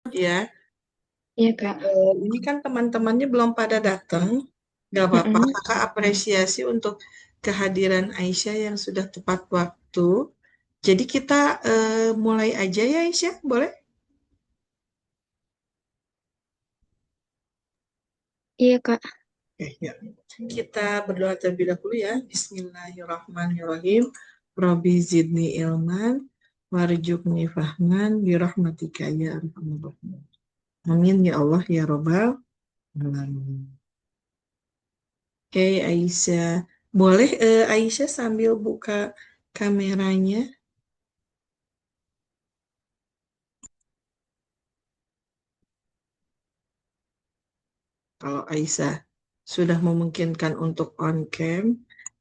Ya, Iya, Kak. ini kan teman-temannya belum pada datang. Gak apa-apa, Mm-mm. kakak apresiasi untuk kehadiran Aisyah yang sudah tepat waktu. Jadi kita mulai aja ya Aisyah, boleh? Iya, Kak. Oke, ya. Kita berdoa terlebih dahulu ya. Bismillahirrahmanirrahim. Rabbi zidni ilman, warjukni fahman, birahmatika ya arhamar rahimin. Amin ya Allah ya Robbal alamin. Oke, Aisyah. Boleh Aisyah sambil buka kameranya? Kalau Aisyah sudah memungkinkan untuk on cam,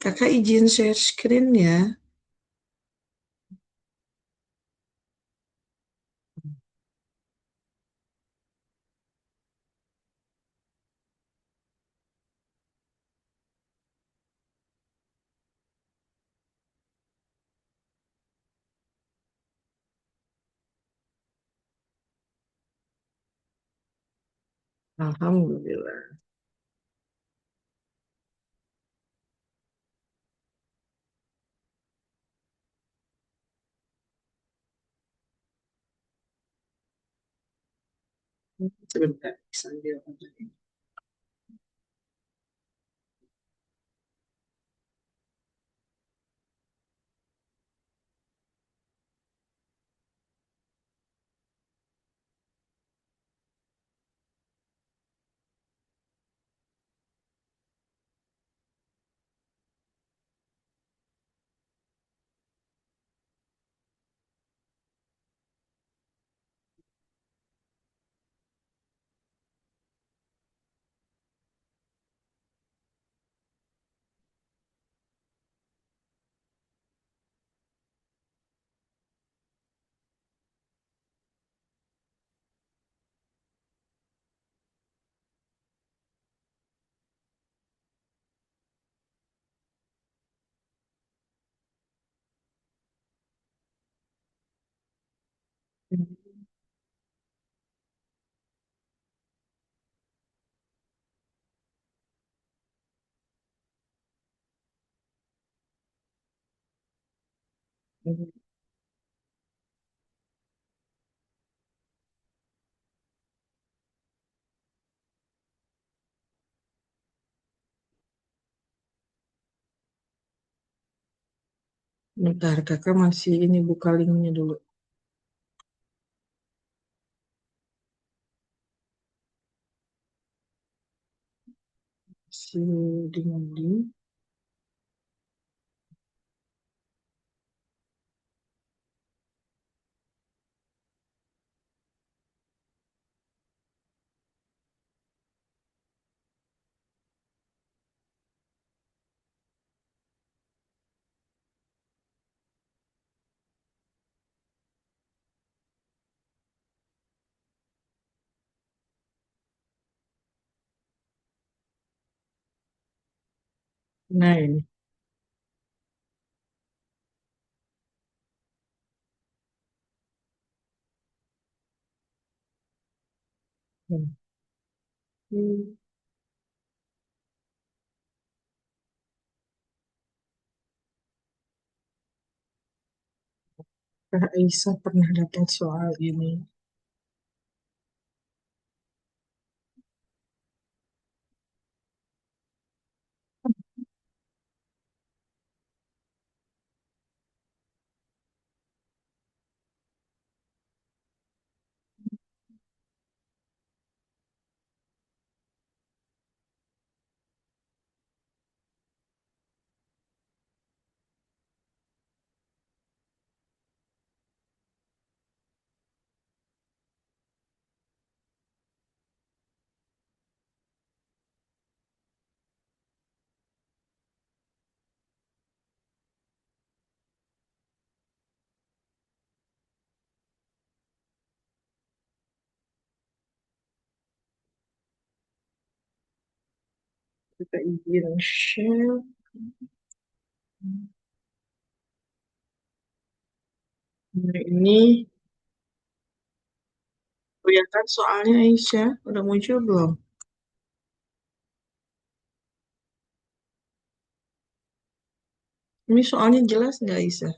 kakak izin share screen ya. Alhamdulillah. Sebentar, sambil bentar, kakak masih ini buka linknya dulu. Si dengan link. Nah ini. Hmm. Kak Aisyah pernah dapat soal ini. Kita izin share. Nah, ini Kelihatan soalnya Aisyah, udah muncul belum? Ini soalnya jelas nggak Aisyah?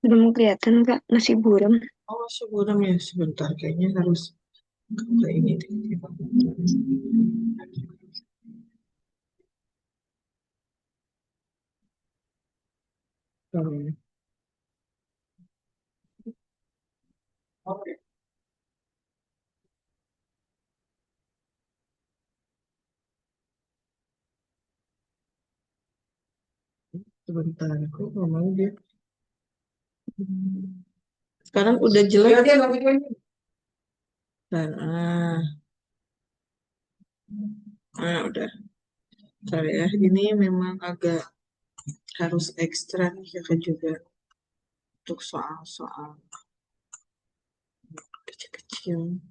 Belum kelihatan, Kak. Masih buram. Oh, sebelum ya sebentar, kayaknya harus ke ini deh. Oke, sebentar, aku nggak mau dia. Sekarang udah jelas. Dan, udah. Bentar ya, ini memang agak harus ekstra nih kakak juga untuk soal-soal kecil-kecil.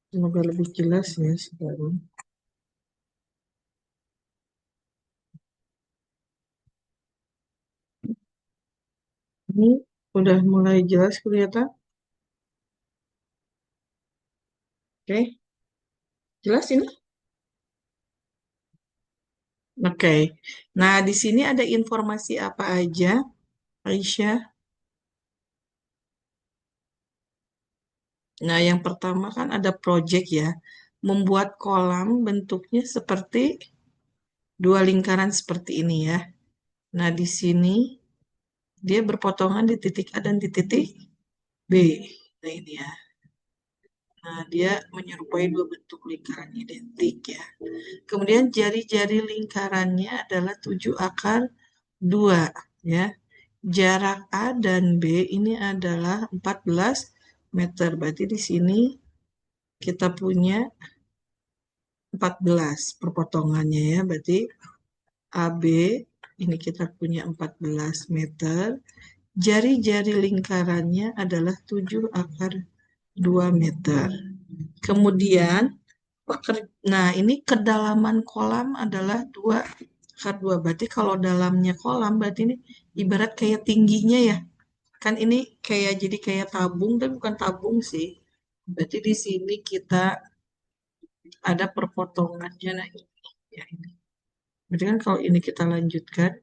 Semoga lebih jelas ya sekarang. Ini udah mulai jelas kelihatan. Oke, jelas ini? Oke. Nah, di sini ada informasi apa aja, Aisyah? Nah, yang pertama kan ada project ya. Membuat kolam bentuknya seperti dua lingkaran seperti ini ya. Nah, di sini dia berpotongan di titik A dan di titik B. Nah, ini ya. Nah, dia menyerupai dua bentuk lingkaran identik ya. Kemudian jari-jari lingkarannya adalah 7 akar 2 ya. Jarak A dan B ini adalah 14 meter. Berarti di sini kita punya 14 perpotongannya ya. Berarti AB ini kita punya 14 meter. Jari-jari lingkarannya adalah 7 akar 2 meter. Kemudian, nah ini kedalaman kolam adalah 2 akar 2. Berarti kalau dalamnya kolam, berarti ini ibarat kayak tingginya ya. Kan ini kayak jadi kayak tabung, tapi bukan tabung sih. Berarti di sini kita ada perpotongannya. Nah ini, ya ini. Berarti kan kalau ini kita lanjutkan,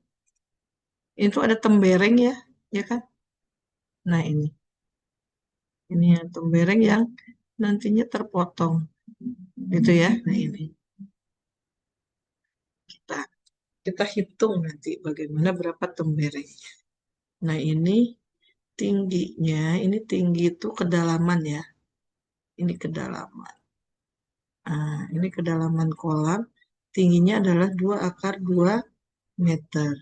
itu ada tembereng ya, ya kan? Nah ini yang tembereng yang nantinya terpotong, gitu ya. Nah ini kita kita hitung nanti bagaimana berapa tembereng. Nah ini tingginya, ini tinggi itu kedalaman ya. Ini kedalaman. Nah, ini kedalaman kolam. Tingginya adalah 2 akar 2 meter.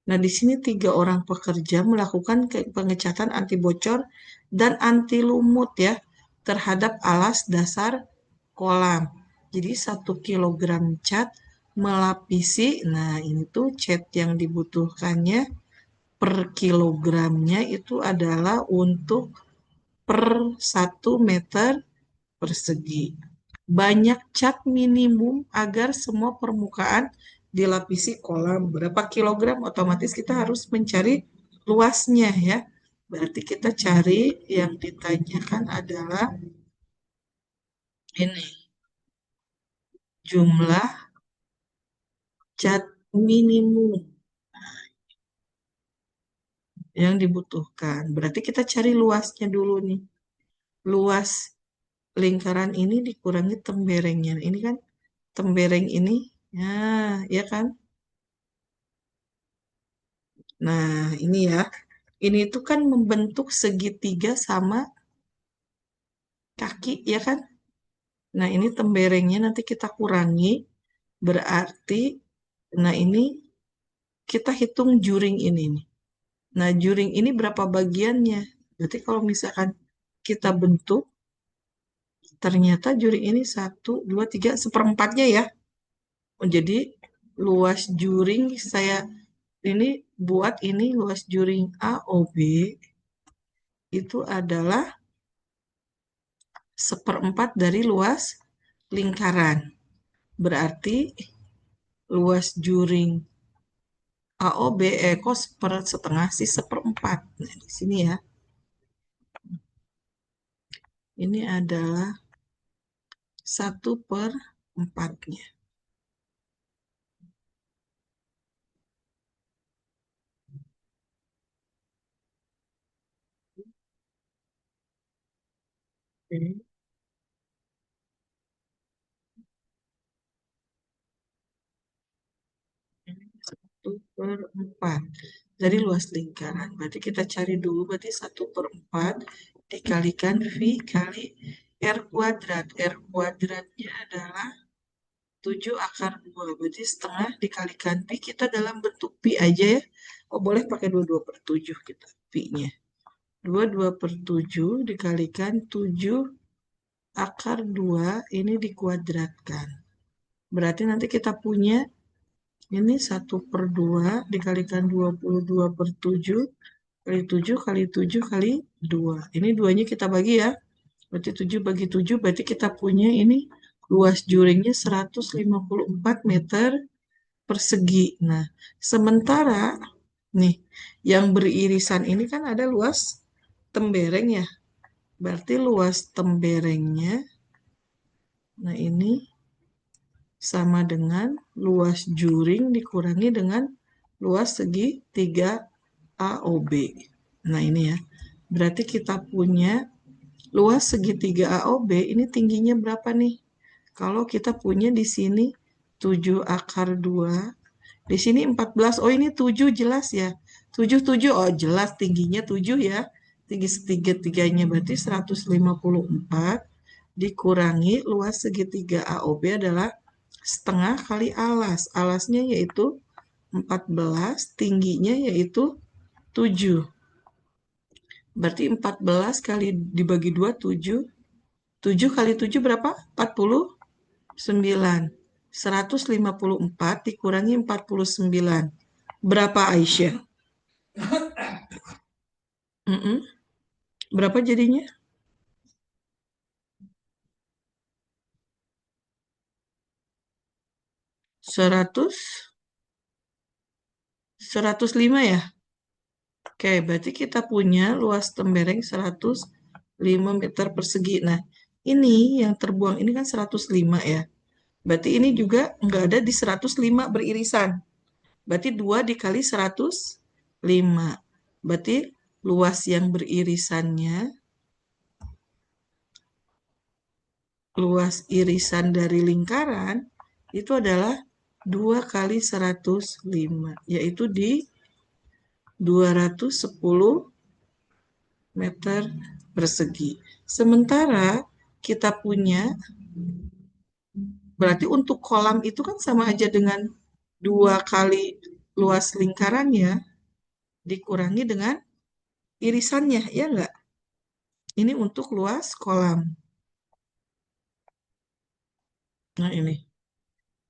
Nah, di sini 3 orang pekerja melakukan pengecatan anti bocor dan anti lumut ya terhadap alas dasar kolam. Jadi 1 kilogram cat melapisi, nah ini tuh cat yang dibutuhkannya per kilogramnya itu adalah untuk per 1 meter persegi. Banyak cat minimum agar semua permukaan dilapisi kolam. Berapa kilogram otomatis kita harus mencari luasnya ya. Berarti kita cari yang ditanyakan adalah ini jumlah cat minimum yang dibutuhkan. Berarti kita cari luasnya dulu nih. Luas lingkaran ini dikurangi temberengnya. Ini kan tembereng ini, ya, ya kan? Nah, ini ya. Ini tuh kan membentuk segitiga sama kaki, ya kan? Nah, ini temberengnya nanti kita kurangi. Berarti, nah ini kita hitung juring ini nih. Nah, juring ini berapa bagiannya? Berarti kalau misalkan kita bentuk, ternyata juring ini 1, 2, 3 seperempatnya ya. Oh, jadi luas juring saya ini buat ini luas juring AOB itu adalah seperempat dari luas lingkaran. Berarti luas juring AOB kos per setengah sih seperempat. Nah, di sini ya. Ini adalah 1/4-nya. Oke. 1/4 dari luas lingkaran. Berarti kita cari dulu, berarti 1/4 dikalikan V kali R kuadrat. R kuadratnya adalah 7/2. Berarti setengah dikalikan Pi, kita dalam bentuk Pi aja ya. Oh, boleh pakai 22/7 kita Pi-nya. 22/7 dikalikan 7/2 ini dikuadratkan. Berarti nanti kita punya ini 1/2 dikalikan 22/7 kali 7 kali 7 kali 2. Ini duanya kita bagi ya. Berarti 7 bagi 7, berarti kita punya ini luas juringnya 154 meter persegi. Nah, sementara nih yang beririsan ini kan ada luas tembereng ya. Berarti luas temberengnya, nah ini sama dengan luas juring dikurangi dengan luas segi 3 AOB. Nah ini ya, berarti kita punya luas segitiga AOB ini tingginya berapa nih? Kalau kita punya di sini 7/2, di sini 14, oh ini 7 jelas ya. 7, 7, oh jelas tingginya 7 ya. Tinggi segitiga-tiganya berarti 154 dikurangi luas segitiga AOB adalah setengah kali alas. Alasnya yaitu 14, tingginya yaitu 7. Berarti 14 kali dibagi 2, 7. 7 kali 7 berapa? 49. 154 dikurangi 49. Berapa Aisyah? Mm-mm. Berapa jadinya? 100, 105 ya? Oke, berarti kita punya luas tembereng 105 meter persegi. Nah, ini yang terbuang ini kan 105 ya. Berarti ini juga nggak ada di 105 beririsan. Berarti 2 dikali 105. Berarti luas yang beririsannya, luas irisan dari lingkaran, itu adalah 2 kali 105, yaitu di 210 meter persegi. Sementara kita punya, berarti untuk kolam itu kan sama aja dengan 2 kali luas lingkarannya dikurangi dengan irisannya, ya enggak? Ini untuk luas kolam. Nah ini,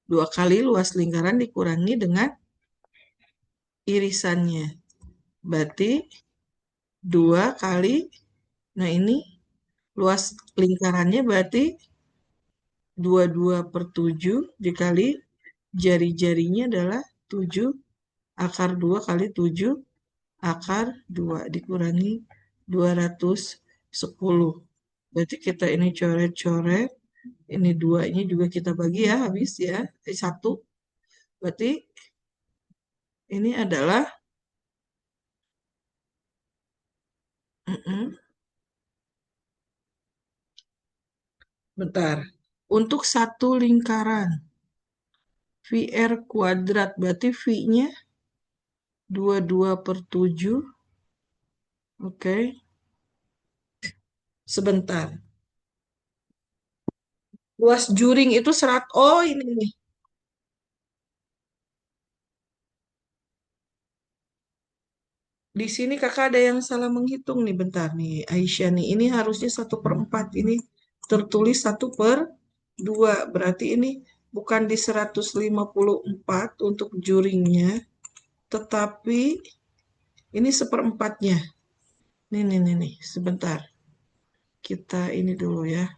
2 kali luas lingkaran dikurangi dengan irisannya. Berarti 2 kali, nah ini luas lingkarannya berarti 22/7 dikali jari-jarinya adalah 7/2 kali 7/2 dikurangi 210. Berarti kita ini coret-coret. Ini 2 ini juga kita bagi ya, habis ya. 1. Berarti ini adalah bentar. Untuk satu lingkaran VR kuadrat berarti V-nya 22/7. Oke. Sebentar. Luas juring itu 100. Oh, ini nih. Di sini kakak ada yang salah menghitung nih. Bentar nih, Aisyah nih. Ini harusnya 1/4. Ini tertulis 1/2. Berarti ini bukan di 154 untuk juringnya, tetapi ini seperempatnya. Nih, nih, nih, nih. Sebentar. Kita ini dulu ya.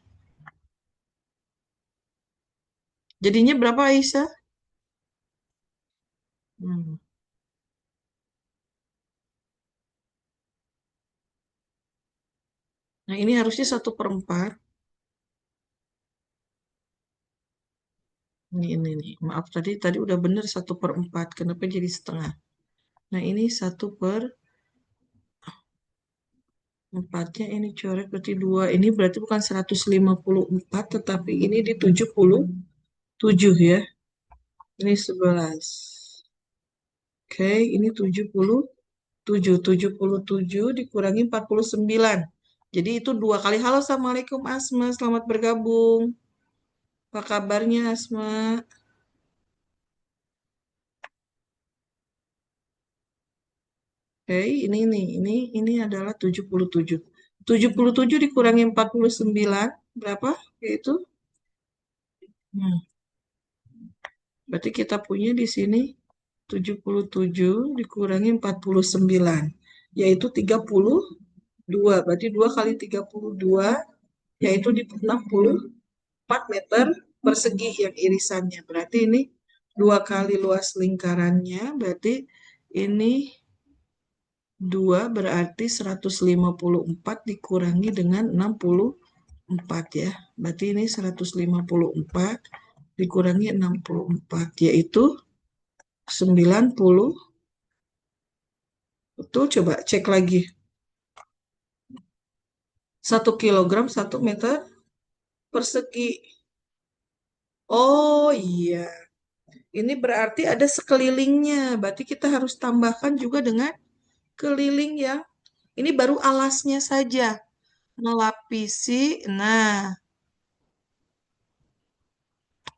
Jadinya berapa Aisyah? Hmm. Nah ini harusnya 1/4. Ini nih. Maaf tadi tadi udah bener 1/4. Kenapa jadi setengah? Nah ini 1/4-nya ini coret berarti 2. Ini berarti bukan 154, tetapi ini di 77 ya. Ini 11. Oke, ini 77. 77 dikurangi 49. Jadi itu 2 kali. Halo, Assalamualaikum Asma. Selamat bergabung. Apa kabarnya Asma? Oke, ini nih. Ini adalah 77. 77 dikurangi 49. Berapa? Yaitu. Hmm. Berarti kita punya di sini 77 dikurangi 49. Yaitu 32. Berarti 2 kali 32. Yaitu di 64 meter persegi yang irisannya. Berarti ini 2 kali luas lingkarannya. Berarti ini 2 berarti 154 dikurangi dengan 64 ya. Berarti ini 154 dikurangi 64 yaitu 90. Betul, coba cek lagi. 1 kilogram 1 meter persegi. Oh iya, ini berarti ada sekelilingnya. Berarti kita harus tambahkan juga dengan keliling yang ini baru alasnya saja. Melapisi. Nah,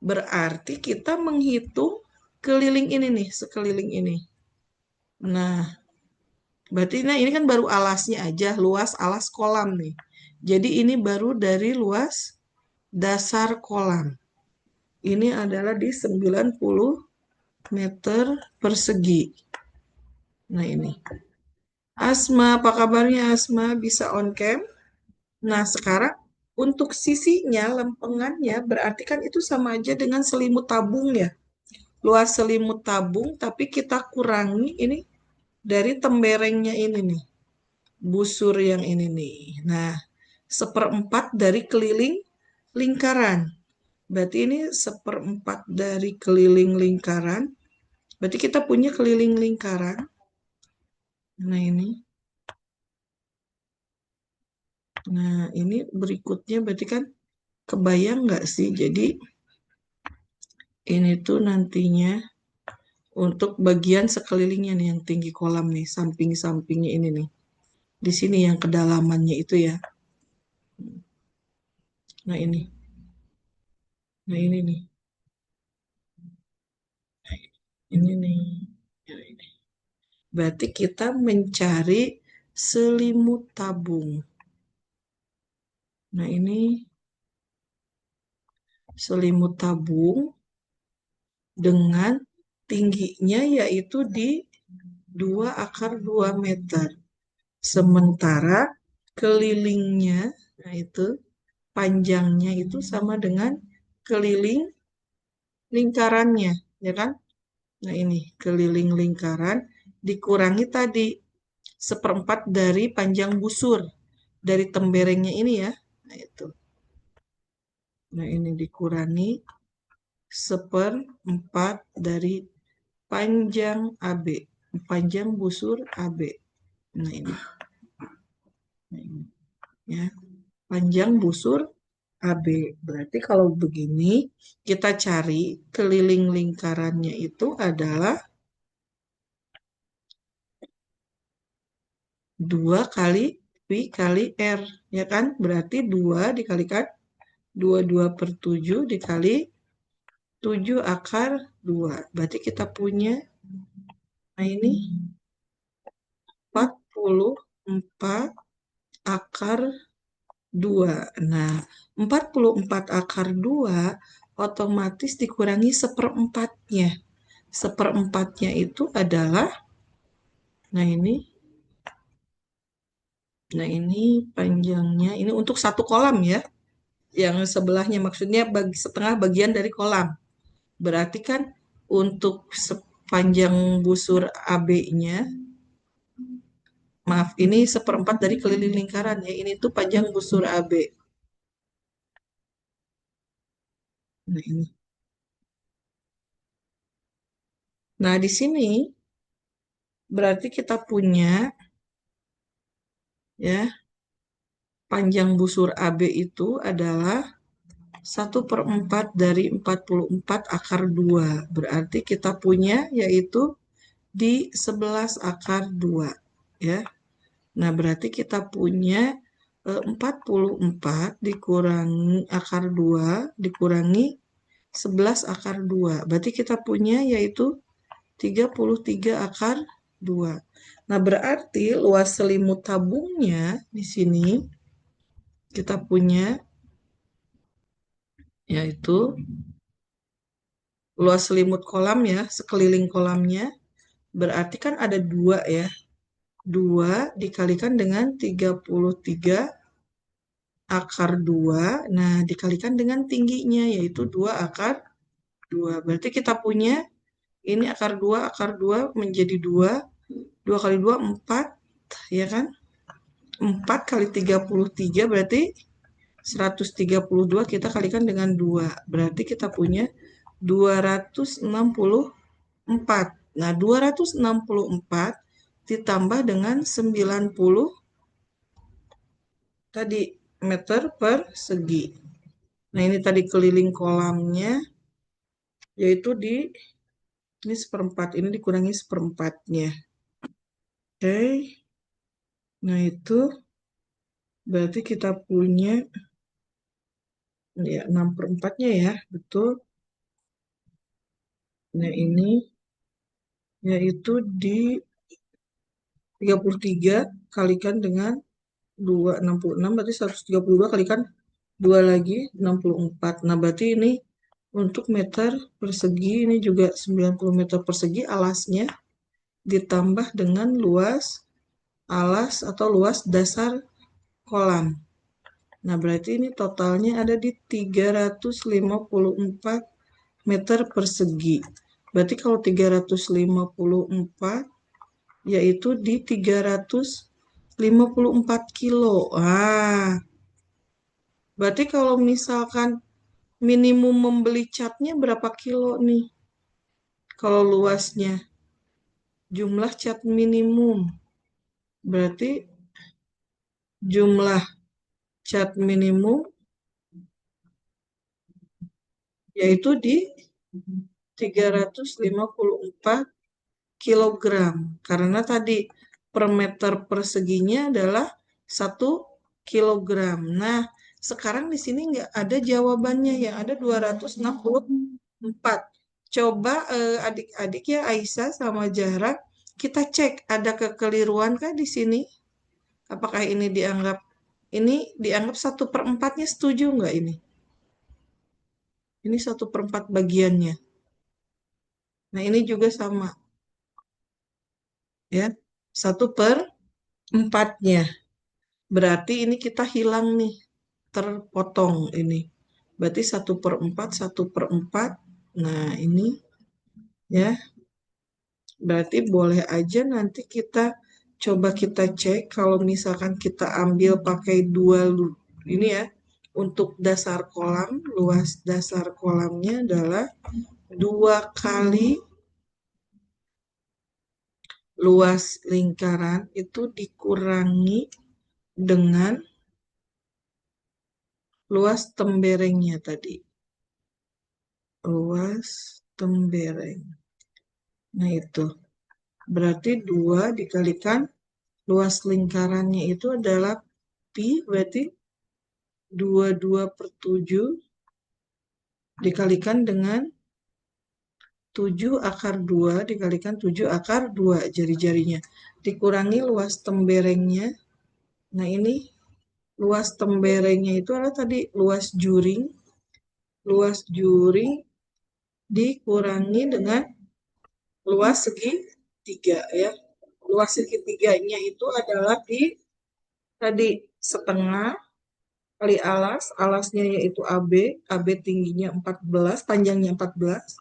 berarti kita menghitung keliling ini nih, sekeliling ini. Nah, berarti nah ini kan baru alasnya aja, luas alas kolam nih. Jadi ini baru dari luas dasar kolam. Ini adalah di 90 meter persegi. Nah ini. Asma, apa kabarnya Asma? Bisa on cam? Nah sekarang untuk sisinya, lempengannya, berarti kan itu sama aja dengan selimut tabung ya. Luas selimut tabung, tapi kita kurangi ini dari temberengnya ini nih. Busur yang ini nih. Nah, 1/4 dari keliling lingkaran. Berarti ini 1/4 dari keliling lingkaran. Berarti kita punya keliling lingkaran. Nah, ini. Nah, ini berikutnya berarti kan kebayang nggak sih? Jadi, ini tuh nantinya untuk bagian sekelilingnya nih yang tinggi kolam nih, samping-sampingnya ini nih. Di sini yang kedalamannya itu ya. Nah, ini. Nah, ini nih. Ini nih. Ya, ini. Berarti kita mencari selimut tabung. Nah, ini selimut tabung dengan tingginya yaitu di 2 × 2 meter. Sementara kelilingnya, nah itu panjangnya itu sama dengan keliling lingkarannya, ya kan? Nah ini keliling lingkaran dikurangi tadi 1/4 dari panjang busur dari temberengnya ini ya. Nah itu. Nah ini dikurangi 1/4 dari panjang AB, panjang busur AB. Nah ini, nah, ini ya, panjang busur AB. Berarti kalau begini kita cari keliling lingkarannya itu adalah 2 kali Pi kali R, ya kan? Berarti 2 dikalikan 22/7 dikali 7 × 2. Berarti kita punya, nah ini 44 × 2. Nah, 44 × 2 otomatis dikurangi 1/4-nya. 1/4-nya itu adalah, nah ini, nah ini panjangnya, ini untuk satu kolam ya. Yang sebelahnya maksudnya setengah bagian dari kolam. Berarti kan untuk sepanjang busur AB-nya, maaf, ini seperempat dari keliling lingkaran ya. Ini tuh panjang busur AB. Nah, ini. Nah, di sini berarti kita punya ya panjang busur AB itu adalah 1/4 dari 44/2. Berarti kita punya yaitu di 11/2 ya. Nah, berarti kita punya 44 dikurangi akar 2 dikurangi 11/2. Berarti kita punya yaitu 33/2. Nah, berarti luas selimut tabungnya di sini kita punya yaitu luas selimut kolam ya, sekeliling kolamnya. Berarti kan ada 2 ya. 2 dikalikan dengan 33/2. Nah, dikalikan dengan tingginya yaitu 2/2. Berarti kita punya ini akar 2 menjadi 2. 2 kali 2 4 ya kan? 4 kali 33 berarti 132 kita kalikan dengan 2. Berarti kita punya 264. Nah, 264 ditambah dengan 90 tadi meter persegi. Nah, ini tadi keliling kolamnya, yaitu ini seperempat, ini dikurangi seperempatnya. Oke, nah itu berarti kita punya ya 6/4-nya ya, betul. Nah, ini yaitu di 33 kalikan dengan 2, 66, berarti 132 kalikan 2 lagi, 64. Nah, berarti ini untuk meter persegi, ini juga 90 meter persegi alasnya, ditambah dengan luas alas atau luas dasar kolam. Nah, berarti ini totalnya ada di 354 meter persegi. Berarti kalau 354 yaitu di 354 kilo. Berarti kalau misalkan minimum membeli catnya berapa kilo nih? Kalau luasnya, jumlah cat minimum. Berarti jumlah cat minimum yaitu di 354 kilogram. Karena tadi per meter perseginya adalah 1 kilogram. Nah, sekarang di sini nggak ada jawabannya, yang ada 264. Coba adik-adik ya Aisyah sama Zahra, kita cek ada kekeliruan kah di sini? Apakah ini dianggap 1/4-nya, setuju nggak ini? Ini 1/4 bagiannya. Nah, ini juga sama ya. 1/4-nya. Berarti ini kita hilang nih, terpotong ini. Berarti 1/4, 1/4. Nah, ini ya. Berarti boleh aja nanti kita coba kita cek kalau misalkan kita ambil pakai dua ini ya. Untuk dasar kolam, luas dasar kolamnya adalah 2 kali luas lingkaran itu dikurangi dengan luas temberengnya tadi. Luas tembereng. Nah, itu. Berarti 2 dikalikan luas lingkarannya itu adalah pi, berarti 22/7 dikalikan dengan 7/2 dikalikan 7/2 jari-jarinya. Dikurangi luas temberengnya. Nah, ini luas temberengnya itu adalah tadi luas juring. Luas juring dikurangi dengan luas segitiga ya. Luas segitiganya itu adalah di tadi setengah kali alas, alasnya yaitu AB, AB tingginya 14, panjangnya 14,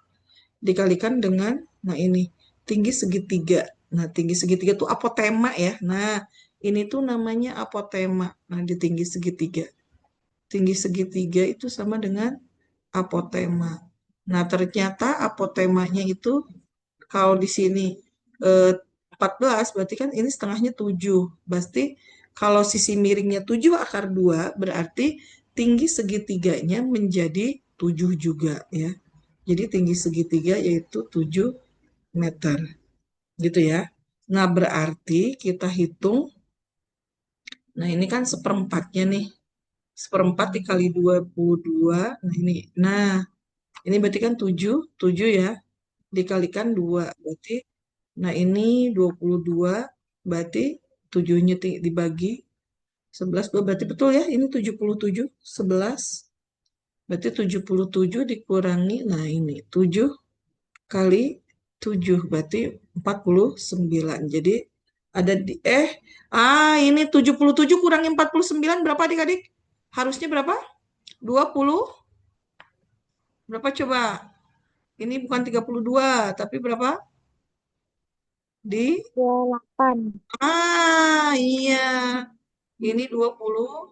dikalikan dengan, nah ini, tinggi segitiga. Nah, tinggi segitiga itu apotema ya. Nah, ini tuh namanya apotema. Nah, di tinggi segitiga. Tinggi segitiga itu sama dengan apotema. Nah, ternyata apotemanya itu kalau di sini eh, 14, berarti kan ini setengahnya 7. Berarti kalau sisi miringnya 7 akar 2 berarti tinggi segitiganya menjadi 7 juga ya. Jadi tinggi segitiga yaitu 7 meter. Gitu ya. Nah, berarti kita hitung, nah ini kan seperempatnya nih. Seperempat dikali 22, nah ini. Nah, ini berarti kan 7 7 ya, dikalikan 2 berarti, nah ini 22 berarti 7-nya dibagi 11 2 berarti betul ya, ini 77, 11 berarti 77 dikurangi, nah ini 7 kali 7 berarti 49. Jadi ada di, ini 77 kurangi 49 berapa adik-adik? Harusnya berapa? 20, berapa coba? Ini bukan 32 tapi berapa? Di, 28. iya. Ini 28.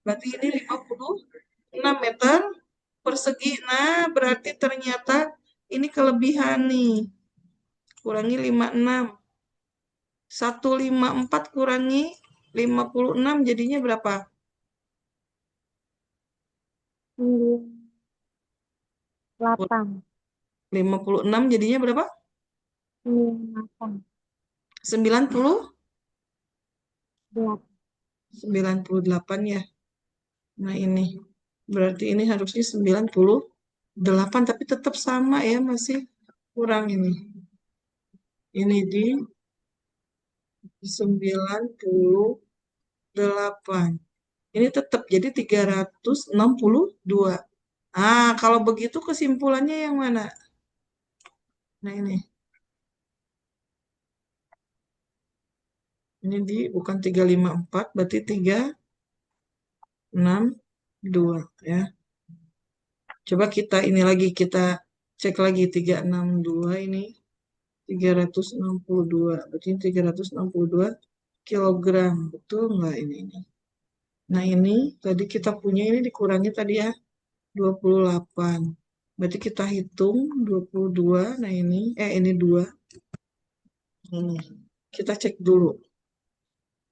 Berarti ini 56 meter persegi. Nah, berarti ternyata ini kelebihan nih. Kurangi 56. 154 kurangi 56 jadinya berapa? 98. 56 jadinya berapa? 98. 90? 8. 98 ya. Nah ini. Berarti ini harusnya 98 tapi tetap sama ya, masih kurang ini. Ini di 98. Ini tetap jadi 362. Ah, kalau begitu kesimpulannya yang mana? Nah ini di bukan 354 berarti 362 ya. Coba kita ini lagi, kita cek lagi 362 ini 362. Berarti 362 kilogram. Betul nggak ini? Nah ini tadi kita punya ini dikurangi tadi ya 28. Berarti kita hitung 22. Nah ini 2. Ini. Kita cek dulu.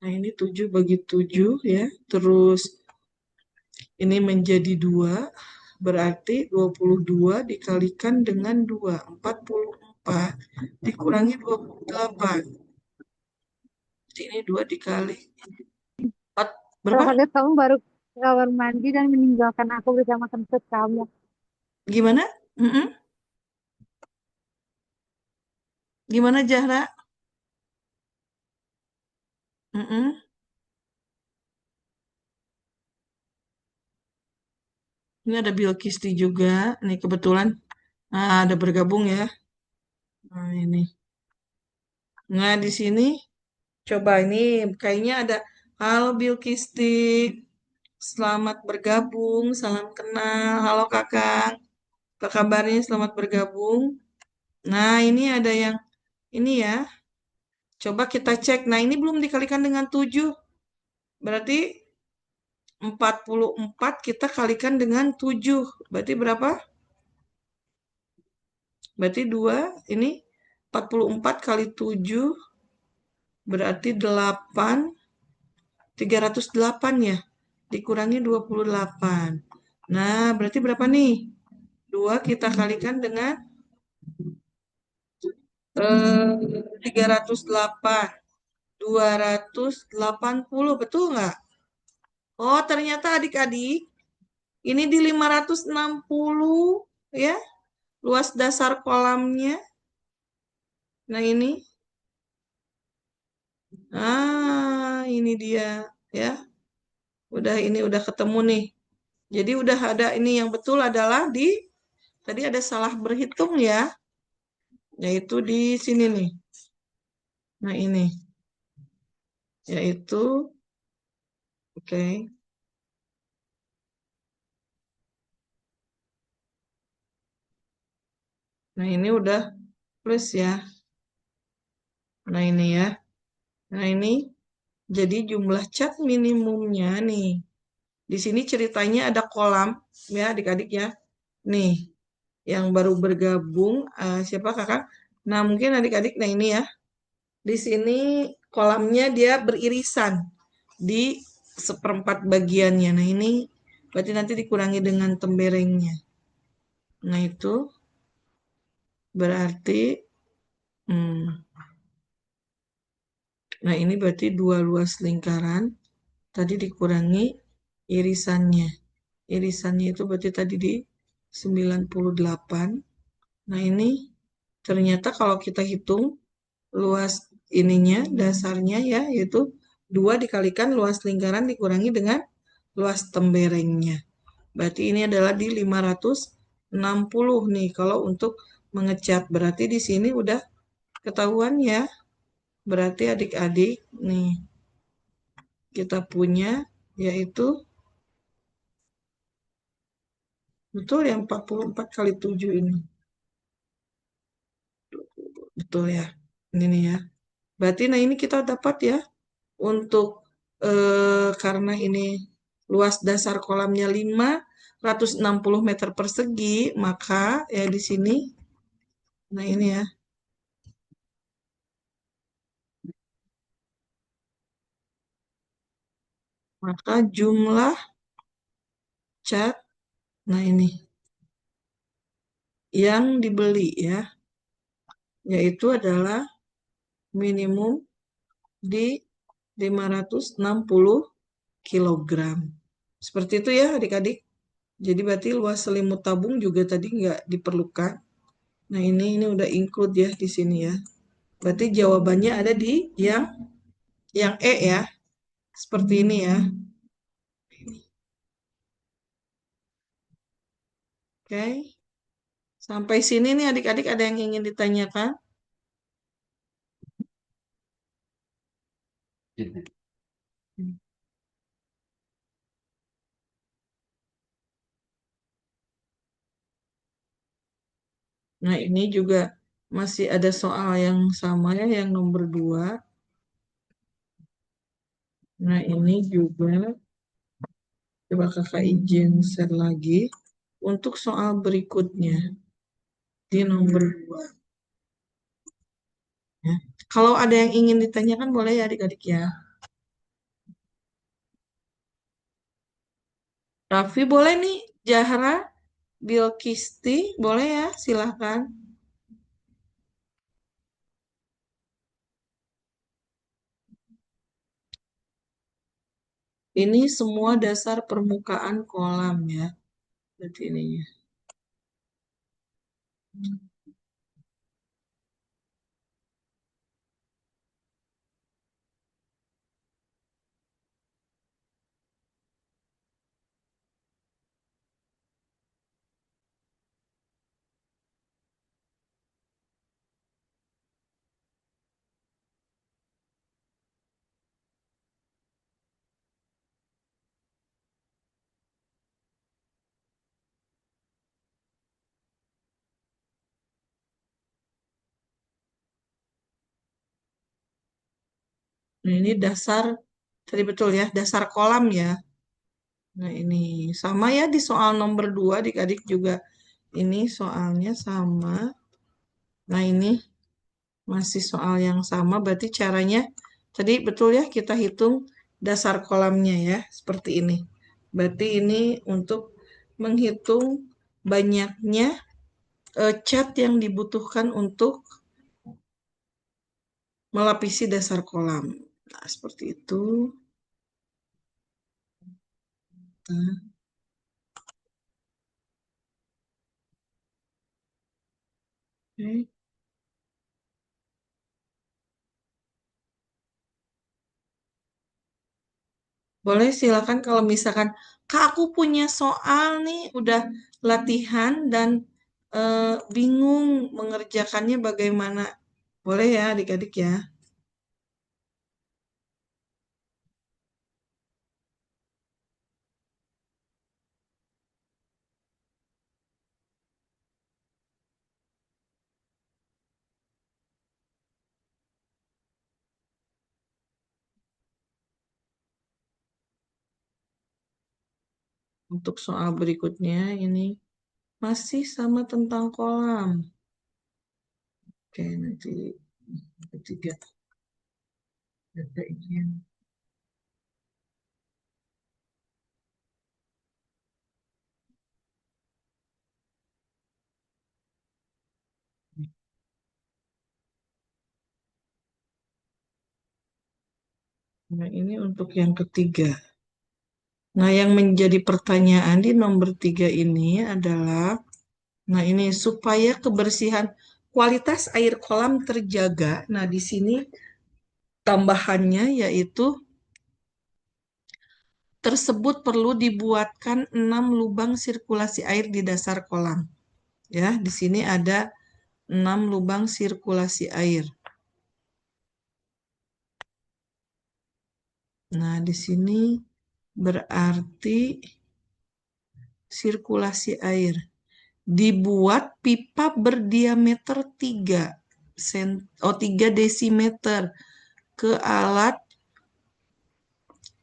Nah ini 7 bagi 7 ya. Terus ini menjadi 2. Berarti 22 dikalikan dengan 2. 44 dikurangi 28. Jadi ini 2 dikali 4. Berapa? Terus kamu baru ke kamar mandi dan meninggalkan aku bersama kentut kamu. Gimana? Mm-mm. Gimana Zahra? Mm-mm. Ini ada Bilkisti juga. Nih kebetulan ada bergabung ya. Nah ini. Nah di sini coba ini kayaknya ada, halo Bilkisti. Selamat bergabung, salam kenal. Halo kakak, apa kabarnya? Selamat bergabung. Nah ini ada yang ini ya. Coba kita cek. Nah ini belum dikalikan dengan 7. Berarti 44 kita kalikan dengan 7. Berarti berapa? Berarti 2, ini 44 kali 7 berarti 8, 308 ya. Dikurangi 28. Nah, berarti berapa nih? 2 kita kalikan dengan 308. 280, betul nggak? Oh, ternyata adik-adik, ini di 560 ya, luas dasar kolamnya. Nah, ini dia ya. Ini udah ketemu nih. Jadi udah ada, ini yang betul adalah di tadi ada salah berhitung ya, yaitu di sini nih. Nah, ini yaitu oke. Nah, ini udah plus ya. Nah, ini ya. Nah, ini jadi jumlah cat minimumnya nih. Di sini ceritanya ada kolam ya adik-adik ya. Nih, yang baru bergabung siapa kakak? Nah, mungkin adik-adik nah ini ya. Di sini kolamnya dia beririsan di seperempat bagiannya. Nah, ini berarti nanti dikurangi dengan temberengnya. Nah, itu berarti hmm, nah ini berarti dua luas lingkaran tadi dikurangi irisannya. Irisannya itu berarti tadi di 98. Nah, ini ternyata kalau kita hitung luas ininya, dasarnya ya, yaitu 2 dikalikan luas lingkaran dikurangi dengan luas temberengnya. Berarti ini adalah di 560 nih kalau untuk mengecat. Berarti di sini udah ketahuan ya. Berarti adik-adik nih kita punya yaitu betul yang 44 kali 7 ini. Betul ya. Ini nih ya. Berarti nah ini kita dapat ya untuk karena ini luas dasar kolamnya 560 meter persegi, maka ya di sini nah ini ya, maka jumlah cat nah ini yang dibeli ya, yaitu adalah minimum di 560 kilogram. Seperti itu ya adik-adik. Jadi berarti luas selimut tabung juga tadi nggak diperlukan. Nah, ini udah include ya di sini ya. Berarti jawabannya ada di yang E ya. Seperti ini ya. Oke. Sampai sini nih adik-adik ada yang ingin ditanyakan? Nah, ini juga masih ada soal yang sama ya, yang nomor 2. Nah, ini juga coba kakak izin share lagi untuk soal berikutnya di nomor 2. Ya. Kalau ada yang ingin ditanyakan boleh ya adik-adik ya. Raffi boleh nih, Zahra, Bilkisti, boleh ya, silahkan. Ini semua dasar permukaan kolam ya. Berarti ininya. Nah, ini dasar, tadi betul ya, dasar kolam ya. Nah, ini sama ya di soal nomor 2 adik-adik juga. Ini soalnya sama. Nah, ini masih soal yang sama, berarti caranya tadi betul ya kita hitung dasar kolamnya ya, seperti ini. Berarti ini untuk menghitung banyaknya cat yang dibutuhkan untuk melapisi dasar kolam. Nah, seperti itu. Nah, oke. Boleh silakan kalau misalkan Kak aku punya soal nih udah latihan dan bingung mengerjakannya bagaimana. Boleh ya adik-adik ya. Untuk soal berikutnya ini masih sama tentang kolam. Oke, nanti ketiga data ini. Nah, ini untuk yang ketiga. Nah, yang menjadi pertanyaan di nomor 3 ini adalah, nah ini supaya kebersihan kualitas air kolam terjaga. Nah, di sini tambahannya yaitu tersebut perlu dibuatkan 6 lubang sirkulasi air di dasar kolam. Ya, di sini ada 6 lubang sirkulasi air. Nah, di sini berarti sirkulasi air. Dibuat pipa berdiameter 3 desimeter ke alat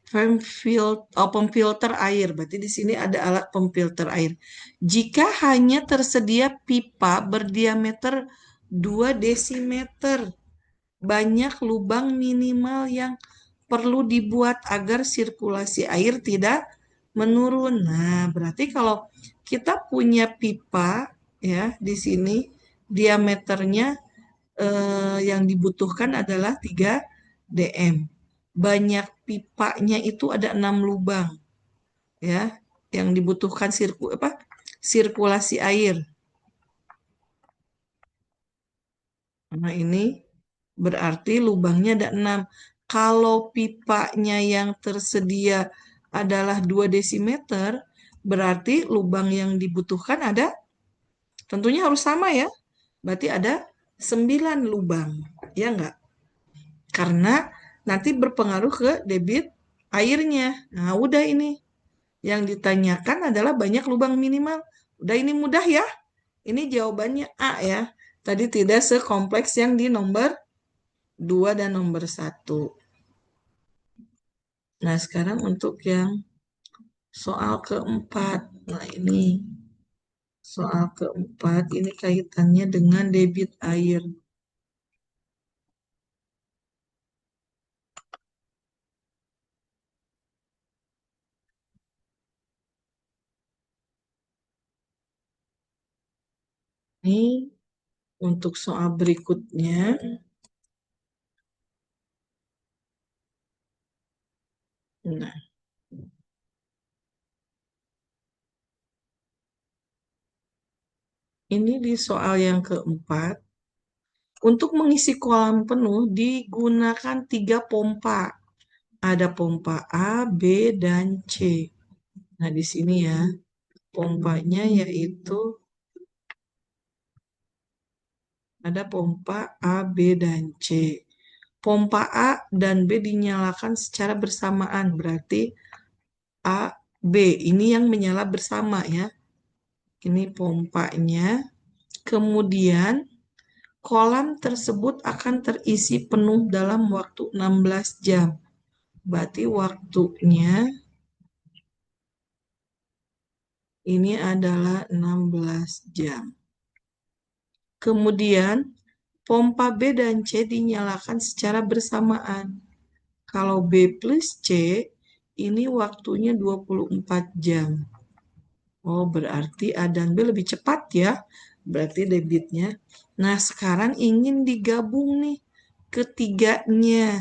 pemfilter air. Berarti di sini ada alat pemfilter air. Jika hanya tersedia pipa berdiameter 2 desimeter, banyak lubang minimal yang perlu dibuat agar sirkulasi air tidak menurun. Nah, berarti kalau kita punya pipa ya di sini diameternya yang dibutuhkan adalah 3 dm. Banyak pipanya itu ada 6 lubang ya yang dibutuhkan sirkulasi air. Nah, ini berarti lubangnya ada 6. Kalau pipanya yang tersedia adalah 2 desimeter, berarti lubang yang dibutuhkan ada, tentunya harus sama ya. Berarti ada 9 lubang. Ya enggak? Karena nanti berpengaruh ke debit airnya. Nah, udah ini. Yang ditanyakan adalah banyak lubang minimal. Udah ini mudah ya. Ini jawabannya A ya. Tadi tidak sekompleks yang di nomor 2 dan nomor 1. Nah, sekarang untuk yang soal keempat. Nah, ini soal keempat ini kaitannya dengan debit air. Ini untuk soal berikutnya. Nah, ini di soal yang keempat. Untuk mengisi kolam penuh digunakan 3 pompa. Ada pompa A, B, dan C. Nah, di sini ya, pompanya yaitu ada pompa A, B, dan C. Pompa A dan B dinyalakan secara bersamaan, berarti A, B. Ini yang menyala bersama ya. Ini pompanya. Kemudian kolam tersebut akan terisi penuh dalam waktu 16 jam. Berarti waktunya ini adalah 16 jam. Kemudian pompa B dan C dinyalakan secara bersamaan. Kalau B plus C, ini waktunya 24 jam. Oh, berarti A dan B lebih cepat ya. Berarti debitnya. Nah, sekarang ingin digabung nih ketiganya.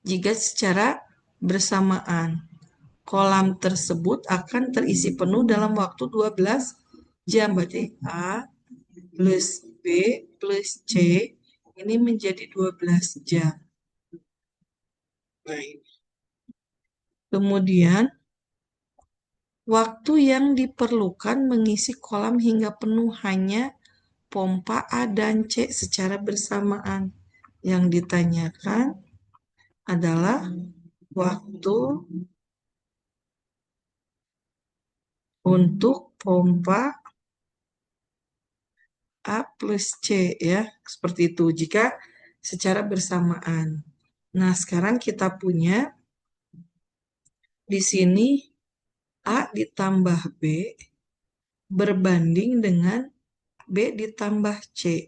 Jika secara bersamaan, kolam tersebut akan terisi penuh dalam waktu 12 jam. Berarti A plus B plus C ini menjadi 12 jam. Baik. Kemudian, waktu yang diperlukan mengisi kolam hingga penuh hanya pompa A dan C secara bersamaan. Yang ditanyakan adalah waktu untuk pompa A plus C ya. Seperti itu jika secara bersamaan. Nah, sekarang kita punya di sini A ditambah B berbanding dengan B ditambah C.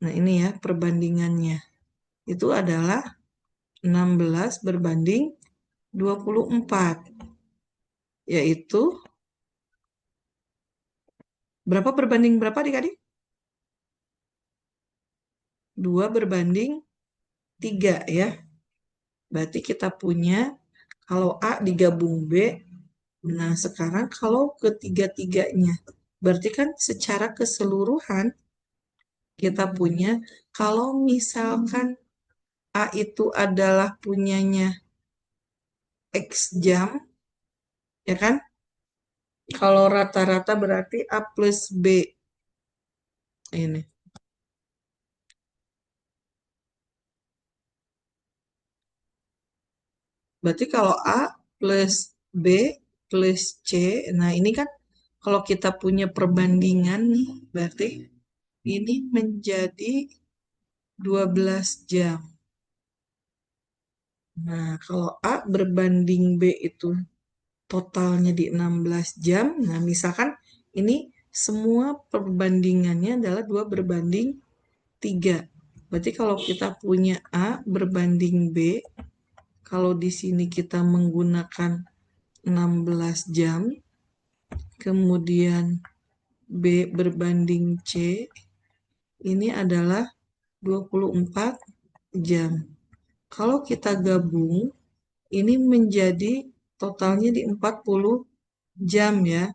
Nah, ini ya perbandingannya. Itu adalah 16 berbanding 24. Yaitu berapa berbanding berapa adik-adik? 2 berbanding 3 ya. Berarti kita punya kalau A digabung B. Nah, sekarang kalau ketiga-tiganya. Berarti kan secara keseluruhan kita punya kalau misalkan A itu adalah punyanya X jam, ya kan? Kalau rata-rata berarti A plus B. Ini. Berarti kalau A plus B plus C, nah ini kan kalau kita punya perbandingan nih, berarti ini menjadi 12 jam. Nah, kalau A berbanding B itu totalnya di 16 jam. Nah, misalkan ini semua perbandingannya adalah 2 berbanding 3. Berarti kalau kita punya A berbanding B, kalau di sini kita menggunakan 16 jam, kemudian B berbanding C, ini adalah 24 jam. Kalau kita gabung, ini menjadi totalnya di 40 jam ya.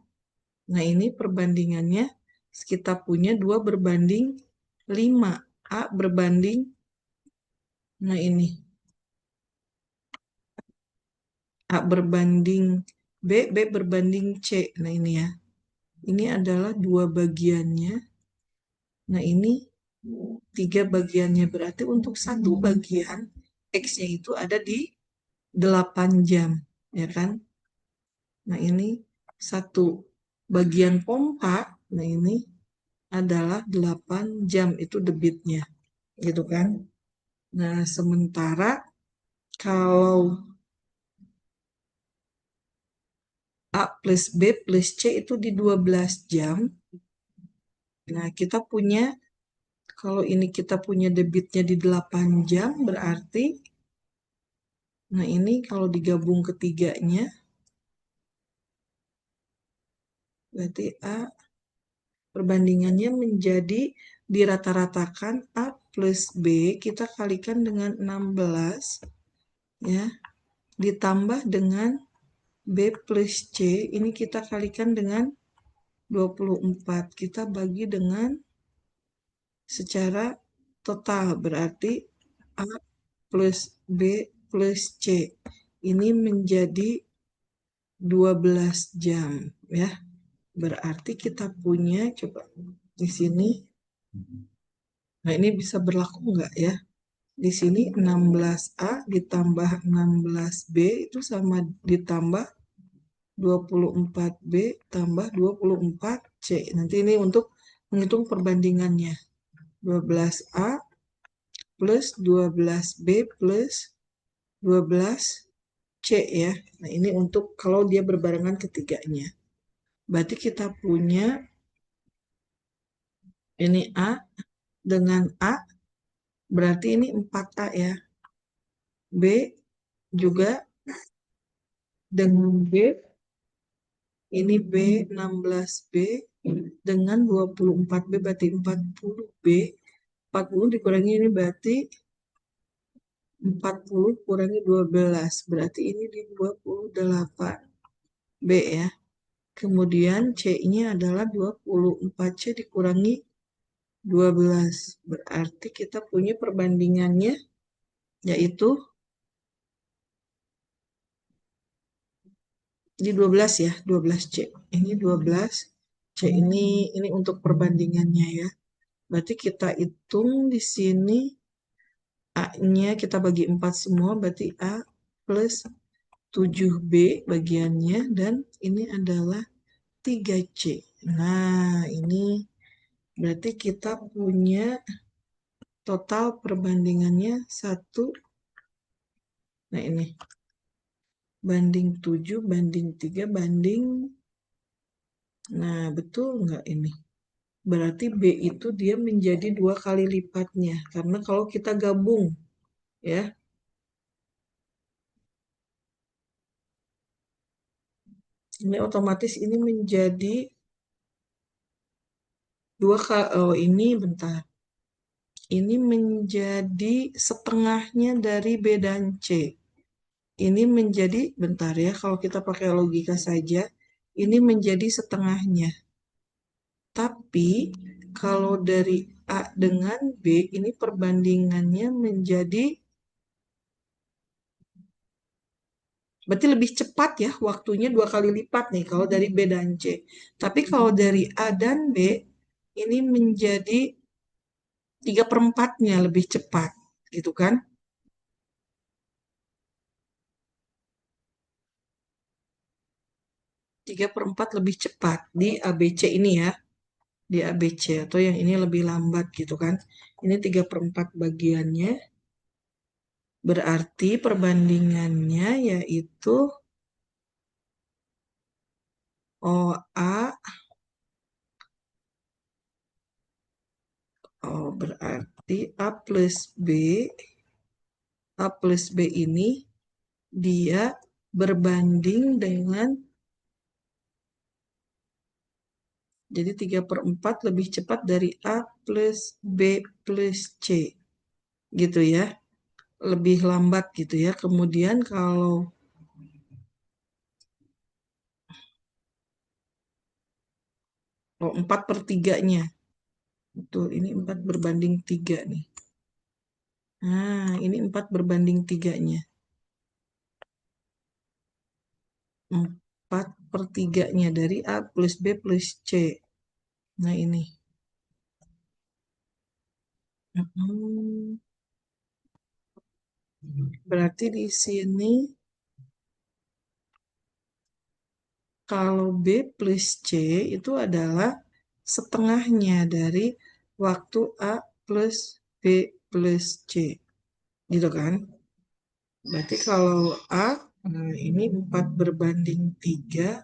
Nah, ini perbandingannya kita punya 2 berbanding 5. A berbanding, nah ini. A berbanding B, B berbanding C. Nah, ini ya. Ini adalah 2 bagiannya. Nah, ini 3 bagiannya. Berarti untuk satu bagian, X-nya itu ada di 8 jam. Ya kan? Nah, ini satu bagian pompa. Nah, ini adalah 8 jam. Itu debitnya. Gitu kan? Nah, sementara kalau A plus B plus C itu di 12 jam. Nah, kita punya, kalau ini kita punya debitnya di 8 jam, berarti, nah ini kalau digabung ketiganya, berarti A perbandingannya menjadi dirata-ratakan A plus B, kita kalikan dengan 16, ya, ditambah dengan B plus C, ini kita kalikan dengan 24. Kita bagi dengan secara total, berarti A plus B plus C. Ini menjadi 12 jam ya. Berarti kita punya, coba di sini. Nah, ini bisa berlaku enggak ya? Di sini 16A ditambah 16B itu sama ditambah 24B tambah 24C. Nanti ini untuk menghitung perbandingannya. 12A plus 12B plus 12C ya. Nah, ini untuk kalau dia berbarengan ketiganya. Berarti kita punya ini A dengan A, berarti ini 4A ya. B juga dengan B, ini B 16B dengan 24B berarti 40B. 40 dikurangi ini berarti 40 kurangi 12, berarti ini di 28B ya. Kemudian C-nya adalah 24C dikurangi 12. Berarti kita punya perbandingannya yaitu di 12 ya, 12C. Ini 12C ini untuk perbandingannya ya. Berarti kita hitung di sini A-nya kita bagi 4 semua, berarti A plus 7B bagiannya, dan ini adalah 3C. Nah, ini berarti kita punya total perbandingannya 1. Nah, ini banding 7 banding 3 banding, nah betul nggak ini? Berarti B itu dia menjadi 2 kali lipatnya. Karena kalau kita gabung, ya, ini otomatis ini menjadi oh ini bentar. Ini menjadi setengahnya dari B dan C. Ini menjadi, bentar ya, kalau kita pakai logika saja, ini menjadi setengahnya. Tapi kalau dari A dengan B, ini perbandingannya menjadi, berarti lebih cepat ya, waktunya 2 kali lipat nih kalau dari B dan C. Tapi kalau dari A dan B, ini menjadi 3/4-nya lebih cepat, gitu kan? 3/4 lebih cepat di ABC ini ya, di ABC atau yang ini lebih lambat gitu kan. Ini 3/4 bagiannya, berarti perbandingannya yaitu OA, berarti A plus B ini dia berbanding dengan, jadi 3/4 lebih cepat dari A plus B plus C, gitu ya. Lebih lambat gitu ya. Kemudian kalau 4/3-nya. Betul, ini 4 berbanding 3 nih. Nah, ini 4 berbanding 3-nya. 4/3-nya dari A plus B plus C. Nah, ini. Berarti di sini kalau B plus C itu adalah setengahnya dari waktu A plus B plus C. Gitu kan? Berarti kalau A, nah ini 4 berbanding 3.